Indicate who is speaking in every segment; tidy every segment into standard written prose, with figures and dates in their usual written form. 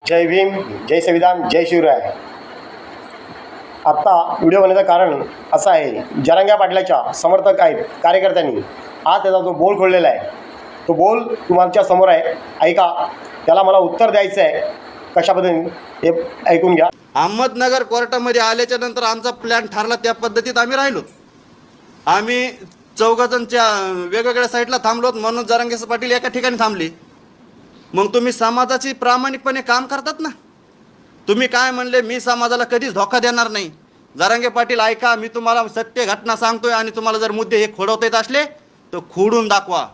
Speaker 1: जय भीम, जय संविधान, जय शिवराय। आत्ता व्हिडिओ बनवण्याचं कारण असं आहे, जरांगे पाटलाच्या समर्थक आहेत कार्यकर्त्यांनी आज त्याचा जो बोल खोललेला आहे तो बोल तुमच्या समोर आहे, ऐका। त्याला मला उत्तर द्यायचं आहे कशा पद्धतीने हे ऐकून घ्या।
Speaker 2: अहमदनगर कोर्टामध्ये आल्याच्या नंतर आमचा प्लॅन ठरला, त्या पद्धतीत आम्ही राहिलो। आम्ही चौघजणच्या वेगवेगळ्या साईडला थांबलोत, मनोज जरांगे पाटील एका ठिकाणी थांबली। मग तुम्ही समाजाची प्रामाणिकपणे काम करतात ना, तुम्ही काय म्हणले, मी समाजाला कधीच धोका देणार नाही। जरांगे पाटील ऐका, मी तुम्हाला सत्य घटना सांगतोय आणि तुम्हाला जर मुद्दे हे खोडवता येत असले तर खोडून दाखवा।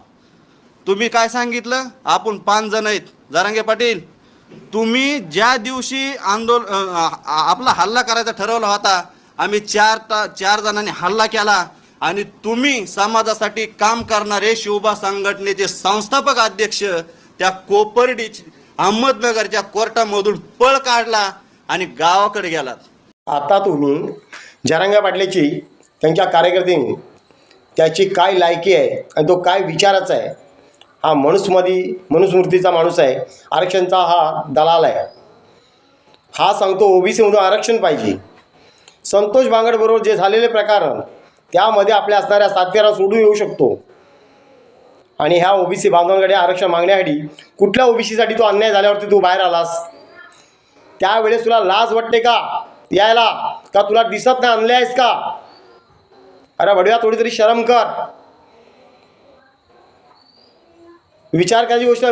Speaker 2: तुम्ही काय सांगितलं, आपण 5 जण आहेत। जरांगे पाटील, तुम्ही ज्या दिवशी आपला हल्ला करायचा ठरवला होता, आम्ही 4 जणांनी हल्ला केला आणि तुम्ही समाजासाठी काम करणारे शिवबा संघटनेचे संस्थापक अध्यक्ष त्या कोपर्डी अहमदनगरच्या कोर्टामधून पळ काढला आणि गावाकडे गेलात।
Speaker 1: आता तुम्ही जरांगे पाटलाची त्यांच्या कार्यकर्त्यांनी त्याची काय लायकी आहे आणि तो काय विचाराचा आहे, हा मनुस्मृतीचा माणूस आहे, आरक्षणचा हा दलाल आहे। हा सांगतो ओबीसीमधून आरक्षण पाहिजे। संतोष बांगडबरोबर जे झालेले प्रकरण त्यामध्ये आपल्या असणाऱ्या साथीदारांना सोडून येऊ शकतो आणि ह्या ओबीसी बांधवांकडे आरक्षण मागण्यासाठी कुठल्या ओबीसीसाठी तो अन्याय झाल्यावरती तू बाहेर आलास, त्यावेळेस तुला लाज वाटते का यायला, का तुला दिसत नाही आणले आहेस का? अरे बढिया, थोडी तरी शरम कर, विचार करायची गोष्ट।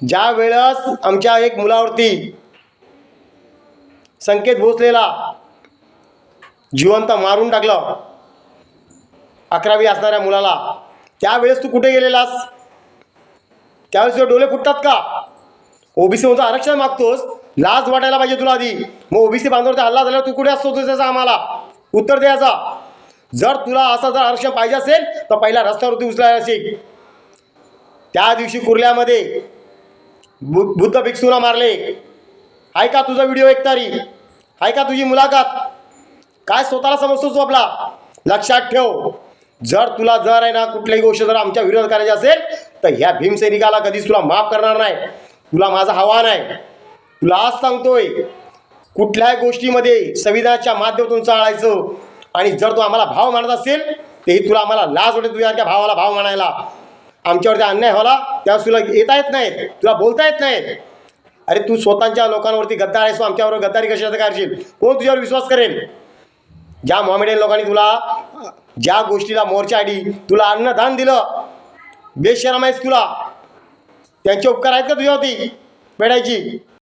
Speaker 1: ज्या वेळेस आमच्या एक मुलावरती संकेत भोसलेला जिवंत मारून टाकलं, 11वी असणाऱ्या मुलाला, त्यावेळेस तू कुठे गेलेलास? त्यावेळेस तुझे डोळे फुटतात का? ओबीसीमधून आरक्षण मागतोस, लाज वाटायला पाहिजे तुला आधी। मग ओबीसी बांधवांवरती हल्ला झाल्यावर तू कुठे असतो, त्याचा आम्हाला उत्तर द्यायचा। जर तुला असं जर आरक्षण पाहिजे असेल तर पहिला रस्त्यावरती उचलायला शिक। त्या दिवशी कुर्ल्यामध्ये बुद्ध भिक्षूंना मारले, ऐका तुझा व्हिडिओ एक तारी, ऐका तुझी मुलाखत, काय स्वतःला समजतोस तू आपला। लक्षात ठेव, जर तुला आहे ना कुठलीही गोष्ट जर आमच्या विरोध करायची असेल तर ह्या भीमसैनिकाला कधीच तुला माफ करणार नाही। तुला माझं आव्हान आहे, तुला आज सांगतोय, कुठल्याही गोष्टीमध्ये संविधानाच्या माध्यमातून चालायचं। आणि जर तू आम्हाला भाव मानत असेल तेही तुला आम्हाला लाज वाटते तुझ्या भावाला भाव मानायला। आमच्यावरती अन्याय होला त्यावेळेस तुला येता येत नाही, तुला बोलता येत नाही। अरे तू स्वतःच्या लोकांवरती गद्दार आहेस, आमच्यावर गद्दारी कशाचं करशील? कोण तुझ्यावर विश्वास करेल? ज्या मॉमेडियन लोकांनी तुला ज्या गोष्टीला मोर्चाआडी तुला अन्नदान दिलं, बेशरम आहेस तुला, त्यांचे उपकार आहेत का तुझ्यावरती फेडायची?